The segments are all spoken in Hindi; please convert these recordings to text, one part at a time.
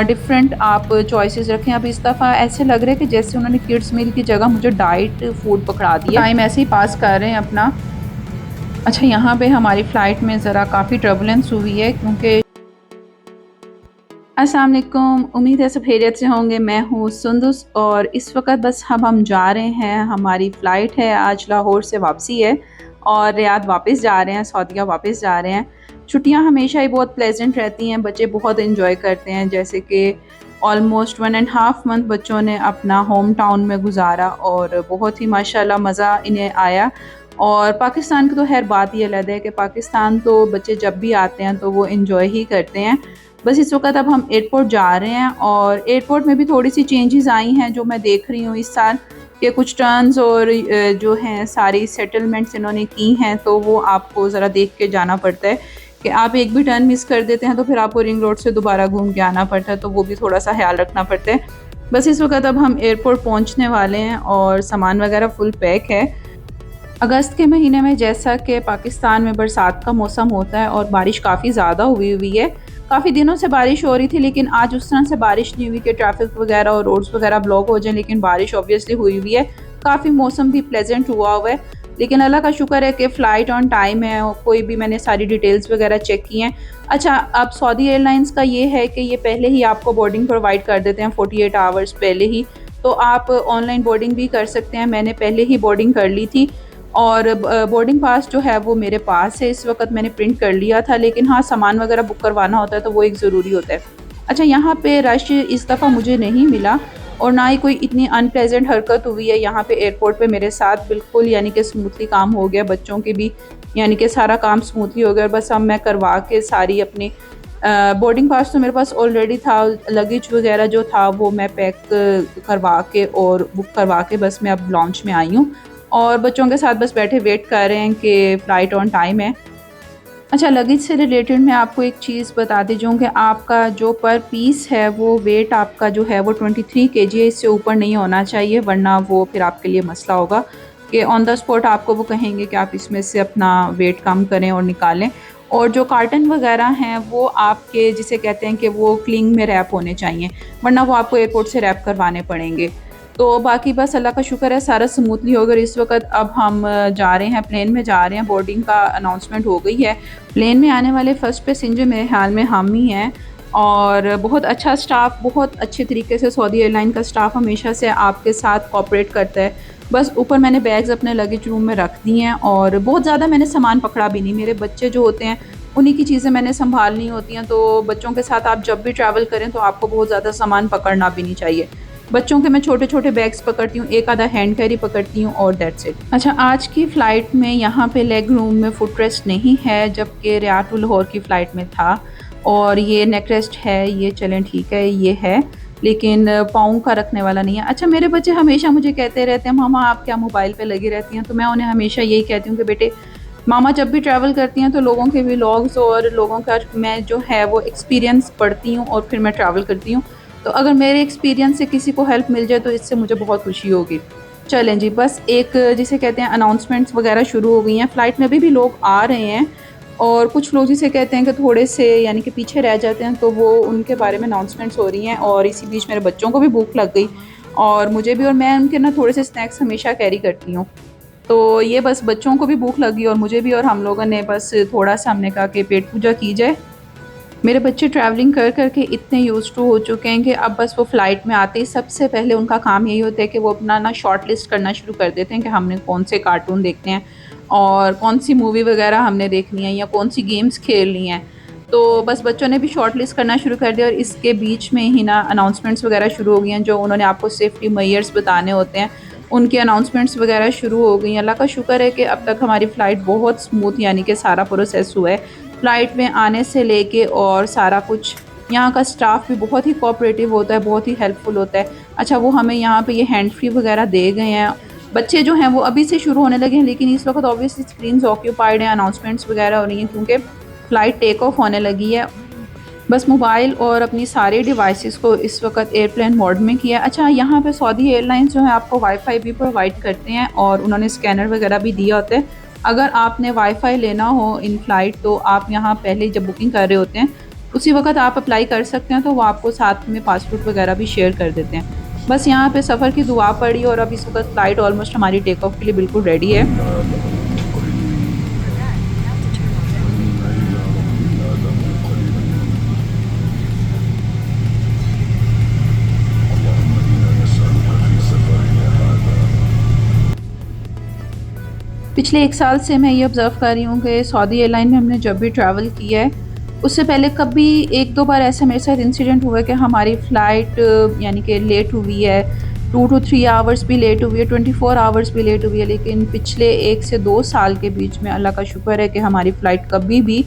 डिफरेंट आप चॉइसेस रखें। अब इस दफ़ा ऐसे लग रहा है कि जैसे उन्होंने किड्स मील की जगह मुझे डाइट फूड पकड़ा दिया। टाइम ऐसे ही पास कर रहे हैं अपना। अच्छा, यहाँ पे हमारी फ़्लाइट में ज़रा काफ़ी टर्बुलेंस हुई है क्योंकि अस्सलाम वालेकुम, उम्मीद है सब खैरियत से होंगे। मैं हूँ सुंदुस और इस वक्त बस हम जा रहे हैं। हमारी फ़्लाइट है आज लाहौर से वापसी है और रियाद वापस जा रहे हैं, सऊदीया वापस जा रहे हैं। छुट्टियाँ हमेशा ही बहुत प्लेजेंट रहती हैं, बच्चे बहुत इन्जॉय करते हैं। जैसे कि ऑलमोस्ट 1.5 मंथ बच्चों ने अपना होम टाउन में गुजारा और बहुत ही माशाल्लाह मज़ा इन्हें आया। और पाकिस्तान की तो खैर बात ही अलग है कि पाकिस्तान तो बच्चे जब भी आते हैं तो वो इन्जॉय ही करते हैं। बस इस वक्त अब हम एयरपोर्ट जा रहे हैं और एयरपोर्ट में भी थोड़ी सी चेंजेस आई हैं जो मैं देख रही हूँ इस साल, कि कुछ टर्न्स और जो हैं सारी सेटलमेंट्स इन्होंने की हैं, तो वो आपको ज़रा देख के जाना पड़ता है कि आप एक भी टर्न मिस कर देते हैं तो फिर आपको रिंग रोड से दोबारा घूम के आना पड़ता है, तो वो भी थोड़ा सा ख्याल रखना पड़ता है। बस इस वक्त अब हम एयरपोर्ट पहुँचने वाले हैं और सामान वगैरह फुल पैक है। अगस्त के महीने में जैसा कि पाकिस्तान में बरसात का मौसम होता है और बारिश काफ़ी ज़्यादा हुई है, काफ़ी दिनों से बारिश हो रही थी लेकिन आज उस तरह से बारिश नहीं हुई कि ट्रैफिक वगैरह और रोड्स वगैरह ब्लॉक हो जाए, लेकिन बारिश ऑब्वियसली हुई है। काफ़ी मौसम भी प्लेजेंट हुआ है, लेकिन अल्लाह का शुक्र है कि फ़्लाइट ऑन टाइम है। कोई भी मैंने सारी डिटेल्स वगैरह चेक की हैं। अच्छा, अब सऊदी एयरलाइंस का ये है कि ये पहले ही आपको बोर्डिंग प्रोवाइड कर देते हैं 48 आवर्स पहले ही, तो आप ऑनलाइन बोर्डिंग भी कर सकते हैं। मैंने पहले ही बोर्डिंग कर ली थी और बोर्डिंग पास जो है वो मेरे पास है इस वक्त, मैंने प्रिंट कर लिया था। लेकिन हाँ, सामान वगैरह बुक करवाना होता है तो वो एक ज़रूरी होता है। अच्छा, यहाँ पे रश इस दफ़ा मुझे नहीं मिला और ना ही कोई इतनी अनप्लेजेंट हरकत हुई है यहाँ पे एयरपोर्ट पे मेरे साथ। बिल्कुल यानी कि स्मूथली काम हो गया, बच्चों के भी यानी कि सारा काम स्मूथली हो गया। और बस अब मैं करवा के सारी अपनी बोर्डिंग पास तो मेरे पास ऑलरेडी था, लगेज वगैरह जो था वो मैं पैक करवा के और बुक करवा के बस मैं अब लॉन्च में आई हूँ और बच्चों के साथ बस बैठे वेट कर रहे हैं कि फ़्लाइट ऑन टाइम है। अच्छा, लगेज से रिलेटेड मैं आपको एक चीज़ बता दी जाऊँ कि आपका जो पर पीस है वो वेट आपका जो है वो 23 kg है, इससे ऊपर नहीं होना चाहिए, वरना वो फिर आपके लिए मसला होगा कि ऑन द स्पॉट आपको वो कहेंगे कि आप इसमें से अपना वेट कम करें और निकालें। और जो कार्टन वगैरह हैं वो आपके जिसे कहते हैं कि वो क्लिंग में रैप होने चाहिए, वरना वो आपको एयरपोर्ट से रैप करवाने पड़ेंगे। तो बाकी बस अल्लाह का शुक्र है सारा स्मूथली हो गया। इस वक्त अब हम जा रहे हैं, प्लेन में जा रहे हैं। बोर्डिंग का अनाउंसमेंट हो गई है। प्लेन में आने वाले फ़र्स्ट पैसेंजर मेरे ख्याल में हम ही हैं और बहुत अच्छा स्टाफ, बहुत अच्छे तरीके से सऊदी एयरलाइन का स्टाफ हमेशा से आपके साथ कोऑपरेट करता है। बस ऊपर मैंने बैग्स अपने लगेज रूम में रख दिए हैं और बहुत ज़्यादा मैंने सामान पकड़ा भी नहीं। मेरे बच्चे जो होते हैं उन्हीं की चीज़ें मैंने संभालनी होती हैं, तो बच्चों के साथ आप जब भी ट्रैवल करें तो आपको बहुत ज़्यादा सामान पकड़ना भी नहीं चाहिए। बच्चों के मैं छोटे छोटे बैग्स पकड़ती हूँ, एक आधा हैंड कैरी पकड़ती हूँ और दैट्स इट। अच्छा, आज की फ़्लाइट में यहाँ पे लेग रूम में फुट रेस्ट नहीं है, जबकि रियाद टू लाहौर की फ़्लाइट में था। और ये नेक रेस्ट है, ये चलें ठीक है, ये है, लेकिन पाँव का रखने वाला नहीं है। अच्छा, मेरे बच्चे हमेशा मुझे कहते रहते हैं मामा आप क्या मोबाइल पे लगी रहती हैं, तो मैं उन्हें हमेशा यही कहती हूँ कि बेटे मामा जब भी ट्रैवल करती हैं तो लोगों के व्लॉग्स और लोगों का मैं जो है वो एक्सपीरियंस पढ़ती हूँ और फिर मैं ट्रैवल करती हूँ। तो अगर मेरे एक्सपीरियंस से किसी को हेल्प मिल जाए तो इससे मुझे बहुत खुशी होगी। चलें जी, बस एक जिसे कहते हैं अनाउंसमेंट्स वगैरह शुरू हो गई हैं। फ़्लाइट में भी लोग आ रहे हैं और कुछ लोग जिसे कहते हैं कि थोड़े से यानी कि पीछे रह जाते हैं, तो वो उनके बारे में अनाउंसमेंट्स हो रही हैं। और इसी बीच मेरे बच्चों को भी भूख लग गई और मुझे भी, और मैं उनके ना थोड़े से स्नैक्स हमेशा कैरी करती हूँ। तो ये बस बच्चों को भी भूख लगी और मुझे भी, और हम लोगों ने बस थोड़ा सा हमने कहा कि पेट पूजा की जाए। मेरे बच्चे ट्रैवलिंग कर कर के इतने यूज़ टू हो चुके हैं कि अब बस वो फ़्लाइट में आते ही सबसे पहले उनका काम यही होता है कि वो अपना ना शॉर्ट लिस्ट करना शुरू कर देते हैं कि हमने कौन से कार्टून देखने हैं और कौन सी मूवी वगैरह हमने देखनी है या कौन सी गेम्स खेलनी है। तो बस बच्चों ने भी शॉर्ट लिस्ट करना शुरू कर दिया और इसके बीच में ही ना अनाउंसमेंट्स वगैरह शुरू हो गई हैं, जो उन्होंने आपको सेफ्टी मेजर्स बताने होते हैं उनके अनाउंसमेंट्स वगैरह शुरू हो गई हैं। अल्लाह का शुक्र है कि अब तक हमारी फ़्लाइट बहुत स्मूथ यानी कि सारा प्रोसेस हुआ है। फ़्लाइट में आने से लेके और सारा कुछ, यहाँ का स्टाफ भी बहुत ही कोऑपरेटिव होता है, बहुत ही हेल्पफुल होता है। अच्छा, वो हमें यहाँ पे ये हैंड फ्री वगैरह दे गए हैं। बच्चे जो हैं वो अभी से शुरू होने लगे हैं, लेकिन इस वक्त ऑब्वियसली स्क्रीन्स ऑक्यूपाइड हैं, अनाउंसमेंट्स वगैरह हो रही हैं क्योंकि फ़्लाइट टेक ऑफ होने लगी है। बस मोबाइल और अपनी सारे डिवाइसेस को इस वक्त एयरप्लेन मोड में किया। अच्छा, यहाँ पे सऊदी एयरलाइंस जो है आपको वाईफाई भी प्रोवाइड करते हैं और उन्होंने स्कैनर वगैरह भी दिया होता है। अगर आपने वाईफाई लेना हो इन फ़्लाइट तो आप यहाँ पहले जब बुकिंग कर रहे होते हैं उसी वक्त आप अप्लाई कर सकते हैं, तो वो आपको साथ में पासपोर्ट वगैरह भी शेयर कर देते हैं। बस यहाँ पे सफ़र की दुआ पड़ी और अब इस वक्त फ़्लाइट ऑलमोस्ट हमारी टेक ऑफ के लिए बिल्कुल रेडी है। पिछले 1 साल से मैं ये ऑब्ज़र्व कर रही हूँ कि सऊदी एयरलाइन में हमने जब भी ट्रैवल किया है, उससे पहले कभी 1-2 बार ऐसा मेरे साथ इंसिडेंट हुआ है कि हमारी फ़्लाइट यानी कि लेट हुई है, 2 टू 3 आवर्स भी लेट हुई है, 24 आवर्स भी लेट हुई है। लेकिन पिछले 1 से 2 साल के बीच में अल्लाह का शुक्र है कि हमारी फ़्लाइट कभी भी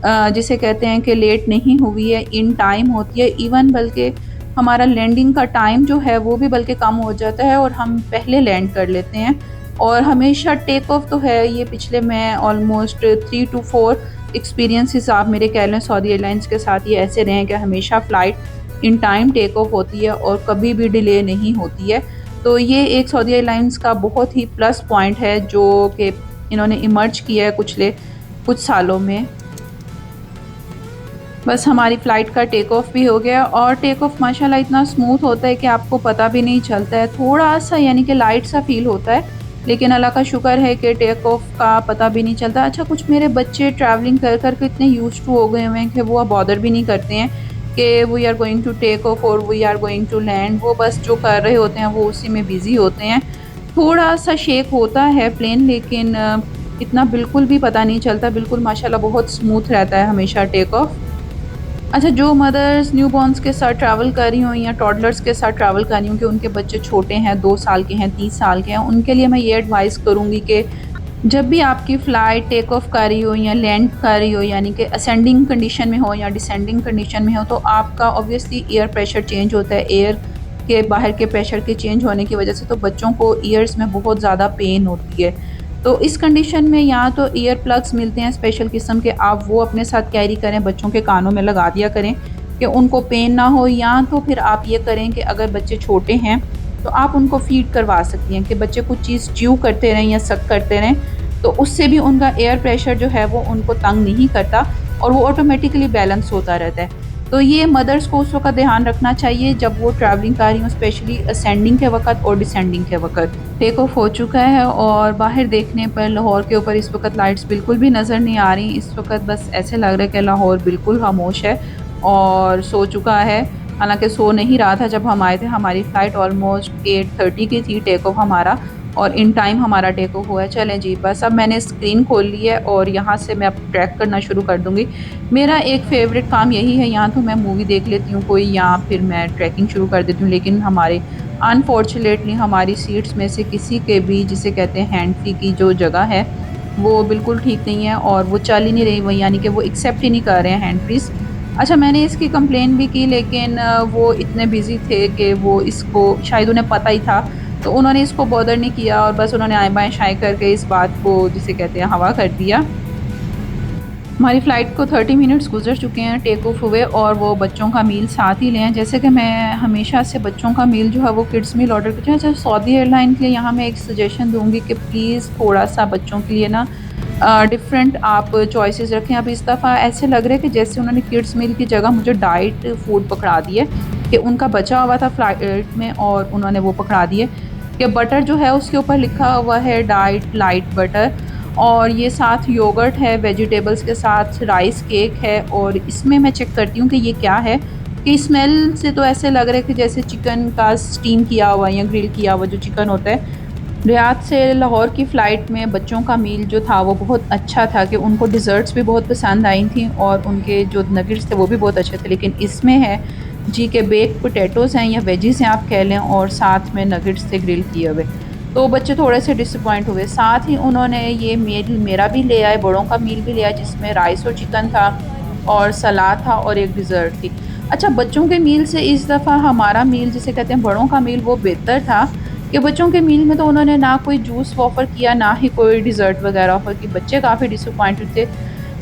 जिसे कहते हैं कि लेट नहीं हुई है, इन टाइम होती है। इवन बल्कि हमारा लैंडिंग का टाइम जो है वो भी बल्कि कम हो जाता है और हम पहले लैंड कर लेते हैं। और हमेशा टेक ऑफ तो है, ये पिछले मैं ऑलमोस्ट 3 टू 4 एक्सपीरियंसेस आप मेरे कह लें सऊदी एयरलाइंस के साथ ये ऐसे रहे हैं कि हमेशा flight in time take off होती है और कभी भी डिले नहीं होती है। तो ये एक सऊदी एयरलाइंस का बहुत ही प्लस पॉइंट है जो कि इन्होंने इमर्ज किया है पिछले कुछ सालों में। बस हमारी फ़्लाइट का टेक ऑफ भी हो गया और टेक ऑफ माशाल्लाह इतना स्मूथ होता है कि आपको पता भी नहीं चलता है, थोड़ा सा यानी कि लाइट सा फील होता है, लेकिन अल्लाह का शुक्र है कि टेक ऑफ का पता भी नहीं चलता। अच्छा, कुछ मेरे बच्चे ट्रैवलिंग कर कर के इतने यूज्ड टू हो गए हुए हैं कि वो अब बॉदर भी नहीं करते हैं कि we are going to take off और we are going to land. वो बस जो कर रहे होते हैं वो उसी में बिज़ी होते हैं। थोड़ा सा शेक होता है प्लेन, लेकिन इतना बिल्कुल भी पता नहीं चलता, बिल्कुल माशाल्लाह बहुत स्मूथ रहता है हमेशा टेक ऑफ। अच्छा, जो मदर्स न्यूबॉर्न्स के साथ ट्रैवल कर रही हों या टॉडलर्स के साथ ट्रैवल कर रही हों कि उनके बच्चे छोटे हैं, 2 साल के हैं, 30 साल के हैं, उनके लिए मैं ये एडवाइस करूँगी कि जब भी आपकी फ़्लाइट टेक ऑफ कर रही हो या लैंड कर रही हो, यानी कि असेंडिंग कंडीशन में हो या डिसेंडिंग कंडीशन में हो, तो आपका ऑब्वियसली एयर प्रेशर चेंज होता है। एयर के बाहर के प्रेशर के चेंज होने की वजह से तो बच्चों को ईयर्स में बहुत ज़्यादा पेन होती है। तो इस कंडीशन में या तो ईयर प्लग्स मिलते हैं स्पेशल किस्म के, आप वो अपने साथ कैरी करें, बच्चों के कानों में लगा दिया करें कि उनको पेन ना हो। या तो फिर आप ये करें कि अगर बच्चे छोटे हैं तो आप उनको फ़ीड करवा सकती हैं कि बच्चे कुछ चीज़ च्यू करते रहें या सक करते रहें, तो उससे भी उनका एयर प्रेशर जो है वो उनको तंग नहीं करता और वो ऑटोमेटिकली बैलेंस होता रहता है। तो ये मदर्स को उस वक़्त ध्यान रखना चाहिए जब वो ट्रैवलिंग कर रही हों, स्पेशली असेंडिंग के वक़्त और डिसेंडिंग के वक़्त। टेक ऑफ हो चुका है और बाहर देखने पर लाहौर के ऊपर इस वक्त लाइट्स बिल्कुल भी नज़र नहीं आ रही। इस वक्त बस ऐसे लग रहा है कि लाहौर बिल्कुल खामोश है और सो चुका है। हालांकि सो नहीं रहा था जब हम आए थे। हमारी फ़्लाइट ऑलमोस्ट 8:30 की थी टेक ऑफ हमारा, और इन टाइम हमारा टेक ऑफ हुआ है। चलें जी, बस अब मैंने स्क्रीन खोल ली है और यहाँ से मैं अब ट्रैक करना शुरू कर दूँगी। मेरा एक फ़ेवरेट काम यही है, यहाँ तो मैं मूवी देख लेती हूँ कोई, या फिर मैं ट्रैकिंग शुरू कर देती हूँ। लेकिन हमारे अनफॉर्चुनेटली हमारी सीट्स में से किसी के भी जिसे कहते हैं हैंड फ्री की जो जगह है वो बिल्कुल ठीक नहीं है और वो चल ही नहीं रही, वो यानी कि वो एक्सेप्ट ही नहीं कर रहे हैं हैंड फ्रीज़। अच्छा, मैंने इसकी कंप्लेन भी की, लेकिन वो इतने बिज़ी थे कि वो इसको शायद उन्हें पता ही था, तो उन्होंने इसको बॉदर नहीं किया और बस उन्होंने आए बाएँ शाएँ करके इस बात को जिसे कहते हैं हवा कर दिया। हमारी फ़्लाइट को 30 मिनट्स गुजर चुके हैं टेक ऑफ हुए, और वो बच्चों का मील साथ ही लें। जैसे कि मैं हमेशा से बच्चों का मील जो है वो किड्स मील ऑर्डर करती हूँ। अच्छा, सऊदी एयरलाइन के लिए यहाँ मैं एक सजेशन दूँगी कि प्लीज़ थोड़ा सा बच्चों के लिए ना डिफरेंट आप चॉइसेस रखें। अब इस दफ़ा ऐसे लग रहा है कि जैसे उन्होंने किड्स मील की जगह मुझे डाइट फूड पकड़ा दिए, कि उनका बचा हुआ था फ़्लाइट में और उन्होंने वो पकड़ा दिए कि बटर जो है उसके ऊपर लिखा हुआ है डाइट लाइट बटर, और ये साथ योगर्ट है वेजिटेबल्स के साथ, राइस केक है। और इसमें मैं चेक करती हूँ कि ये क्या है, कि स्मेल से तो ऐसे लग रहा है कि जैसे चिकन का स्टीम किया हुआ या ग्रिल किया हुआ जो चिकन होता है। रियाद से लाहौर की फ़्लाइट में बच्चों का मील जो था वो बहुत अच्छा था, कि उनको डिज़र्ट्स भी बहुत पसंद आई थी और उनके जो नगेट्स थे वो भी बहुत अच्छे थे। लेकिन इसमें है जी के बेक पोटैटोज़ हैं या वेजीज़ हैं आप कह लें, और साथ में नगेट्स थे ग्रिल किए हुए। तो बच्चे थोड़े से डिसअपॉइंट हुए। साथ ही उन्होंने ये मील मेरा भी ले आए, बड़ों का मील भी ले आए, जिसमें राइस और चिकन था और सलाद था और एक डिज़र्ट थी। अच्छा, बच्चों के मील से इस दफ़ा हमारा मील जिसे कहते हैं बड़ों का मील वो बेहतर था, कि बच्चों के मील में तो उन्होंने ना कोई जूस ऑफ़र किया ना ही कोई डिज़र्ट वगैरह ऑफ़र की। बच्चे काफ़ी डिसअपॉइंटेड थे।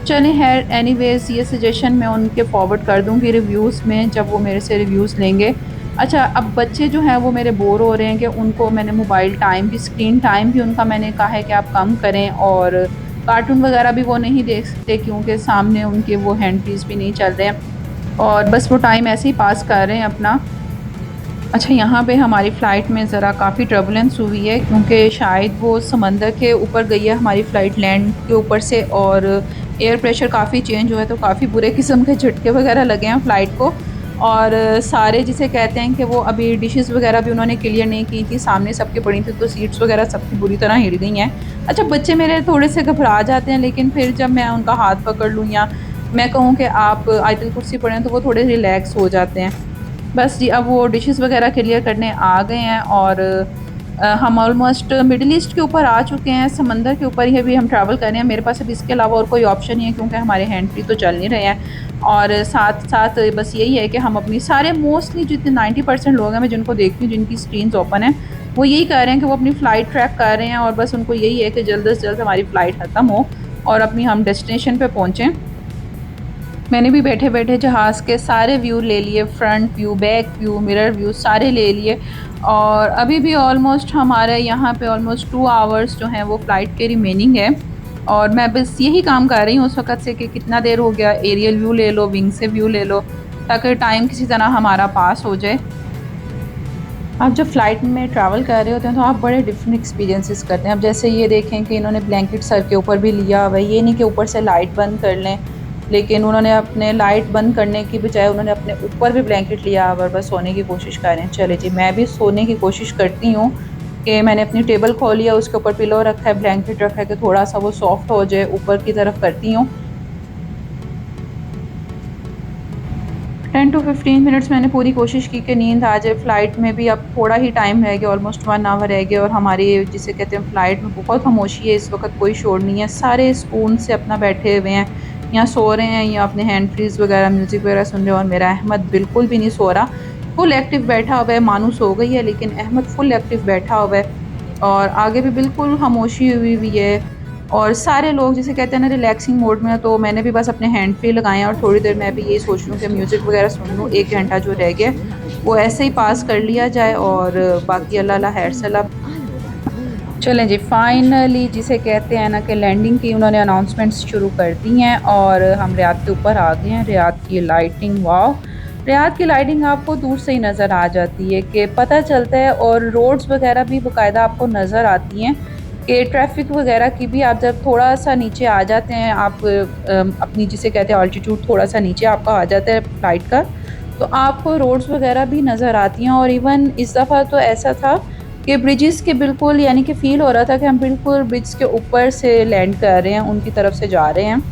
चलें खैर, एनीवेज़ ये सजेशन मैं उनके फॉरवर्ड कर दूँगी रिव्यूज़ में जब वो मेरे से रिव्यूज़ लेंगे। अच्छा, अब बच्चे जो हैं वो मेरे बोर हो रहे हैं, कि उनको मैंने मोबाइल टाइम भी, स्क्रीन टाइम भी उनका मैंने कहा है कि आप कम करें, और कार्टून वगैरह भी वो नहीं देख सकते क्योंकि सामने उनके वो हैंड फ्रीज़ भी नहीं चल रहे हैं। और बस वो टाइम ऐसे ही पास कर रहे हैं अपना। अच्छा, यहाँ पे हमारी फ़्लाइट में ज़रा काफ़ी टर्बुलेंस हुई है क्योंकि शायद वो समंदर के ऊपर गई है हमारी फ़्लाइट लैंड के ऊपर से, और एयर प्रेशर काफ़ी चेंज हुआ है तो काफ़ी बुरे किस्म के झटके वगैरह लगे हैं फ़्लाइट को। और सारे जिसे कहते हैं कि वो अभी डिशेस वगैरह भी उन्होंने क्लियर नहीं की थी, सामने सबके पड़ी थी तो सीट्स वगैरह सबकी बुरी तरह हिल गई हैं। अच्छा, बच्चे मेरे थोड़े से घबरा जाते हैं, लेकिन फिर जब मैं उनका हाथ पकड़ लूँ या मैं कहूँ कि आप आयतुल कुर्सी पढ़ें तो वो थोड़े रिलैक्स हो जाते हैं। बस जी, अब वो डिशेस वगैरह क्लियर करने आ गए हैं और हम ऑलमोस्ट मिडल ईस्ट के ऊपर आ चुके हैं, समंदर के ऊपर ही अभी हम ट्रैवल कर रहे हैं। मेरे पास अब इसके अलावा और कोई ऑप्शन नहीं है क्योंकि हमारे हैंड फ्री तो चल नहीं रहे हैं। और साथ साथ बस यही है कि हम अपनी सारे मोस्टली जितने 90% लोग हैं मैं जिनको देखती हूँ जिनकी स्क्रीन्स ओपन है, वो यही कह रहे हैं कि वो अपनी फ़्लाइट ट्रैक कर रहे हैं और बस उनको यही है कि जल्द से जल्द हमारी फ़्लाइट ख़त्म हो और अपनी हम डेस्टिनेशन पे पहुँचें। मैंने भी बैठे बैठे जहाज़ के सारे व्यू ले लिए, front view, back view, mirror view सारे ले लिए। और अभी भी ऑलमोस्ट हमारे यहाँ पे ऑलमोस्ट 2 आवर्स जो हैं वो फ़्लाइट के रिमेनिंग है। और मैं बस यही काम कर रही हूँ उस वक़्त से कि कितना देर हो गया, एरियल व्यू ले लो, विंग से व्यू ले लो, ताकि टाइम किसी तरह हमारा पास हो जाए। आप जब फ़्लाइट में ट्रैवल कर रहे होते हैं तो आप बड़े डिफरेंट एक्सपीरियंसेस करते हैं। अब जैसे ये देखें कि इन्होंने ब्लैंकेट सर के ऊपर भी लिया हुआ है, ये नहीं कि ऊपर से लाइट बंद कर लें, लेकिन उन्होंने अपने लाइट बंद करने की बजाय उन्होंने अपने ऊपर भी ब्लैंकेट लिया हुआ और बस सोने की कोशिश कर रहे हैं। चले जी, मैं भी सोने की कोशिश करती हूँ कि मैंने अपनी टेबल खोली है, उसके ऊपर पिलो रखा है, ब्लैंकेट रखा है कि थोड़ा सा वो सॉफ्ट हो जाए, ऊपर की तरफ करती हूँ। 10 टू 15 मिनट्स मैंने पूरी कोशिश की कि नींद आ जाए। फ़्लाइट में भी अब थोड़ा ही टाइम रह गया, ऑलमोस्ट 1 आवर रह गया और हमारी जिसे कहते हैं फ़्लाइट में बहुत खामोशी है इस वक्त, कोई शोर नहीं है, सारे सुकून से अपना बैठे हुए हैं या सो रहे हैं या अपने हैंड फ्रीज़ वगैरह म्यूज़िक वगैरह सुन रहे हैं। और मेरा अहमद बिल्कुल भी नहीं सो रहा, फुल एक्टिव बैठा हुआ है। मानू सो गई है लेकिन अहमद फुल एक्टिव बैठा हुआ है और आगे भी बिल्कुल खामोशी हुई हुई है। और सारे लोग जिसे कहते हैं ना रिलैक्सिंग मोड में है, तो मैंने भी बस अपने हैंड फ्री लगाए हैं और थोड़ी देर मैं भी यही सोच रही हूँ कि म्यूज़िक वगैरह सुन लूँ। 1 घंटा जो रह गया वो ऐसे ही पास कर लिया जाए और बाकी अल्लाह ला खैर सलाह। चलें जी, फाइनली जिसे कहते हैं ना कि लैंडिंग की उन्होंने अनाउंसमेंट्स शुरू कर दी हैं और हम रियाद के ऊपर आ गए हैं। रियाद की लाइटिंग, वाओ! रियाद की लाइटिंग आपको दूर से ही नज़र आ जाती है कि पता चलता है, और रोड्स वगैरह भी बाकायदा आपको नज़र आती हैं कि ट्रैफिक वगैरह की भी। आप जब थोड़ा सा नीचे आ जाते हैं, आप अपनी जिसे कहते हैं ऑल्टीट्यूड थोड़ा सा नीचे आपका आ जाता है फ्लाइट का, तो आपको रोड्स वगैरह भी नज़र आती हैं। और इवन इस दफ़ा तो ऐसा था कि ब्रिजेस के बिल्कुल यानी कि फ़ील हो रहा था कि हम बिल्कुल ब्रिज के ऊपर से लैंड कर रहे हैं, उनकी तरफ से जा रहे हैं।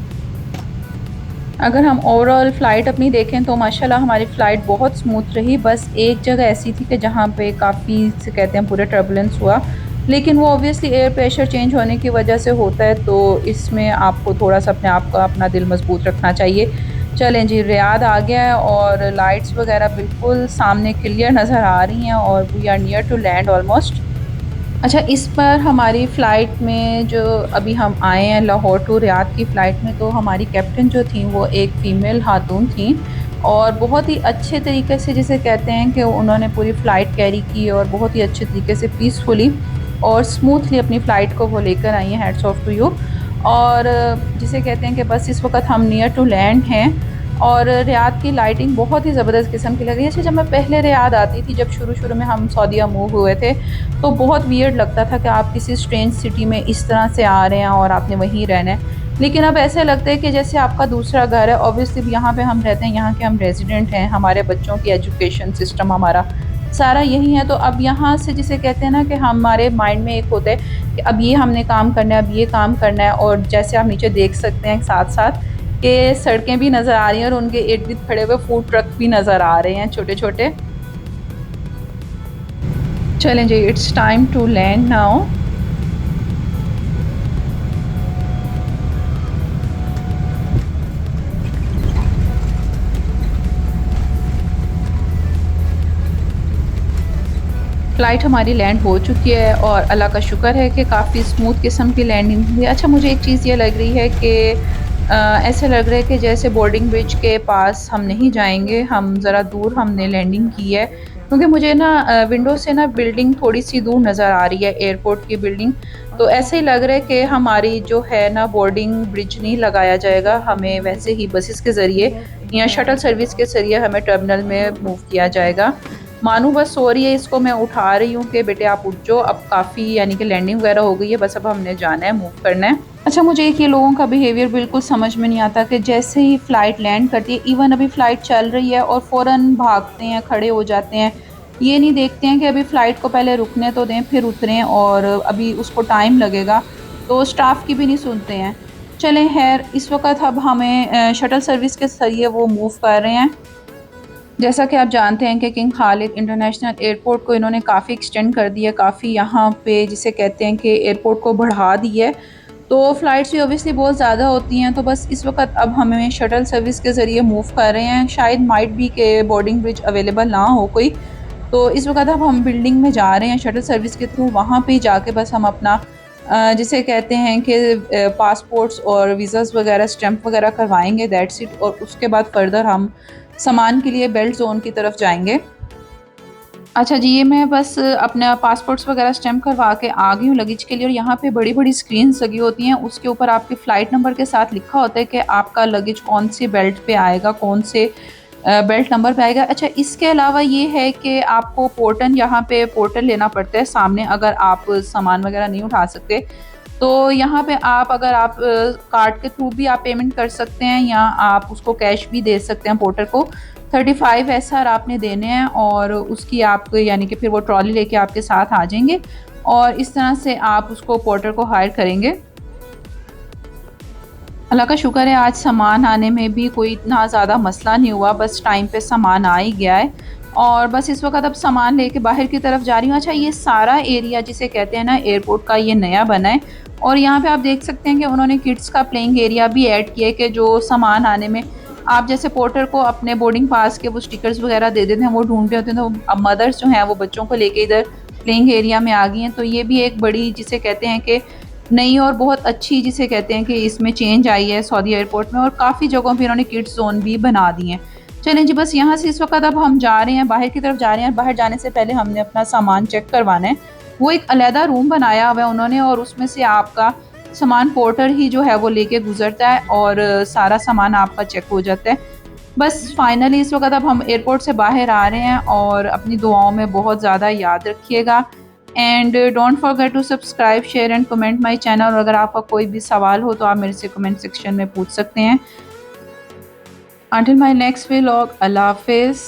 अगर हम ओवरऑल फ़्लाइट अपनी देखें तो माशाल्लाह हमारी फ़्लाइट बहुत स्मूथ रही। बस एक जगह ऐसी थी कि जहाँ पे काफ़ी से कहते हैं पूरा टर्बुलेंस हुआ, लेकिन वो ऑब्वियसली एयर प्रेशर चेंज होने की वजह से होता है, तो इसमें आपको थोड़ा सा अपने आप का अपना दिल मजबूत रखना चाहिए। चलें जी, रियाद आ गया है और लाइट्स वगैरह बिल्कुल सामने क्लियर नज़र आ रही हैं और we are near to land almost. अच्छा, इस पर हमारी फ़्लाइट में जो अभी हम आए हैं लाहौर टू रियाद की फ़्लाइट में, तो हमारी कैप्टन जो थी वो एक फ़ीमेल खातून थी और बहुत ही अच्छे तरीके से जिसे कहते हैं कि उन्होंने पूरी फ़्लाइट कैरी की और बहुत ही अच्छे तरीके से पीसफुली और स्मूथली अपनी फ़्लाइट को वो लेकर आई हैं। Hats off to you. और जिसे कहते हैं कि बस इस वक्त हम नियर टू लैंड हैं और रियाद की लाइटिंग बहुत ही ज़बरदस्त किस्म की लग रही है। जैसे जब मैं पहले रियाद आती थी, जब शुरू में हम सऊदीया मूव हुए थे, तो बहुत वियर्ड लगता था कि आप किसी स्ट्रेंज सिटी में इस तरह से आ रहे हैं और आपने वहीं रहना है। लेकिन अब ऐसे लगता है कि जैसे आपका दूसरा घर है। ऑब्वियसली यहाँ पे हम रहते हैं, यहाँ के हम रेजिडेंट हैं, हमारे बच्चों की एजुकेशन सिस्टम हमारा सारा यही है। तो अब यहाँ से जिसे कहते हैं ना कि हमारे माइंड में एक होता है कि अब ये हमने काम करना है, अब ये काम करना है। और जैसे आप नीचे देख सकते हैं साथ साथ कि सड़कें भी नज़र आ रही हैं और उनके इर्द गिर्द खड़े हुए फूड ट्रक भी नज़र आ रहे हैं छोटे छोटे। चलें जी, it's time to land now. Flight हमारी लैंड हो चुकी है और अल्लाह का शुक्र है कि काफ़ी स्मूथ किस्म की लैंडिंग हुई। अच्छा, मुझे एक चीज़ ये लग रही है कि ऐसे लग रहा है कि जैसे बोर्डिंग ब्रिज के पास हम नहीं जाएंगे, हम ज़रा दूर हमने लैंडिंग की है, क्योंकि मुझे ना विंडो से ना बिल्डिंग थोड़ी सी दूर नज़र आ रही है, एयरपोर्ट की बिल्डिंग। तो ऐसे ही लग रहा है कि हमारी जो है ना बोर्डिंग ब्रिज नहीं लगाया जाएगा, हमें वैसे ही बसेस के ज़रिए या शटल सर्विस के जरिए हमें टर्मिनल में मूव किया जाएगा। मानू बस सो रही है, इसको मैं उठा रही हूँ कि बेटे आप उठ जाओ, अब काफ़ी यानी कि लैंडिंग वगैरह हो गई है, बस अब हमने जाना है, मूव करना है। अच्छा, मुझे एक ये लोगों का बिहेवियर बिल्कुल समझ में नहीं आता कि जैसे ही फ़्लाइट लैंड करती है, इवन अभी फ़्लाइट चल रही है और फ़ौरन भागते हैं, खड़े हो जाते हैं। ये नहीं देखते हैं कि अभी फ़्लाइट को पहले रुकने तो दें, फिर उतरें, और अभी उसको टाइम लगेगा, तो स्टाफ की भी नहीं सुनते हैं। चलें खैर, इस वक़्त अब हमें शटल सर्विस के ज़रिए वो मूव कर रहे हैं। जैसा कि आप जानते हैं कि किंग खालिद इंटरनेशनल एयरपोर्ट को इन्होंने काफ़ी एक्सटेंड कर दिया, काफ़ी यहाँ पे जिसे कहते हैं कि एयरपोर्ट को बढ़ा दी है, तो फ़्लाइट्स भी ऑब्वियसली बहुत ज़्यादा होती हैं। तो बस इस वक्त अब हमें शटल सर्विस के ज़रिए मूव कर रहे हैं। शायद माइट भी के बोर्डिंग ब्रिज अवेलेबल ना हो कोई, तो इस वक्त अब हम बिल्डिंग में जा रहे हैं शटल सर्विस के थ्रू। वहाँ पे जाके बस हम अपना जिसे कहते हैं कि पासपोर्ट्स और वीज़ास वगैरह स्टैंप वगैरह करवाएंगे, दैट्स इट। और उसके बाद फर्दर हम सामान के लिए बेल्ट जोन की तरफ जाएंगे। अच्छा जी, ये मैं बस अपना पासपोर्ट्स वगैरह स्टैम्प करवा के आ गई हूँ लगेज के लिए, और यहाँ पे बड़ी-बड़ी स्क्रीन्स लगी होती हैं, उसके ऊपर आपके फ़्लाइट नंबर के साथ लिखा होता है कि आपका लगेज कौन से बेल्ट पे आएगा, कौन से बेल्ट नंबर पे आएगा। अच्छा, इसके अलावा ये है कि आपको पोर्टन यहाँ पे पोर्टल लेना पड़ता है सामने, अगर आप सामान वगैरह नहीं उठा सकते। तो यहाँ पे आप अगर आप कार्ड के थ्रू भी आप पेमेंट कर सकते हैं, या आप उसको कैश भी दे सकते हैं पोर्टर को। 35 एसआर आपने देने हैं, और उसकी आप यानी कि फिर वो ट्रॉली लेके आपके साथ आ जाएंगे, और इस तरह से आप उसको पोर्टर को हायर करेंगे। अल्लाह का शुक्र है, आज सामान आने में भी कोई इतना ज़्यादा मसला नहीं हुआ, बस टाइम पे सामान आ ही गया है। और बस इस वक्त अब सामान लेके बाहर की तरफ जा रही हूँ। अच्छा, ये सारा एरिया जिसे कहते हैं ना एयरपोर्ट का, ये नया बना है, और यहाँ पे आप देख सकते हैं कि उन्होंने किड्स का प्लेइंग एरिया भी ऐड किया है, कि जो सामान आने में आप जैसे पोर्टर को अपने बोर्डिंग पास के वो स्टिकर्स वगैरह दे देते हैं, वो ढूंढ रहे होते हैं, तो अब मदर्स जो हैं वो बच्चों को लेके इधर प्लेइंग एरिया में आ गई हैं। तो ये भी एक बड़ी जिसे कहते हैं कि नई और बहुत अच्छी जिसे कहते हैं कि इसमें चेंज आई है सऊदी एयरपोर्ट में, और काफ़ी जगहों पे इन्होंने किड्स जोन भी बना दिए हैं। चलें जी, बस यहाँ से इस वक्त अब हम जा रहे हैं, बाहर की तरफ जा रहे हैं। बाहर जाने से पहले हमने अपना सामान चेक करवाना है। वो एक अलहदा रूम बनाया हुआ है उन्होंने, और उसमें से आपका सामान पोर्टर ही जो है वो लेके गुजरता है, और सारा सामान आपका चेक हो जाता है। बस फाइनली इस वक्त अब हम एयरपोर्ट से बाहर आ रहे हैं, और अपनी दुआओं में बहुत ज़्यादा याद रखिएगा। And don't forget to subscribe, share and comment my channel. और अगर आपका कोई भी सवाल हो तो आप मेरे से कमेंट सेक्शन में पूछ सकते हैं। Until my next vlog, Allah Hafiz.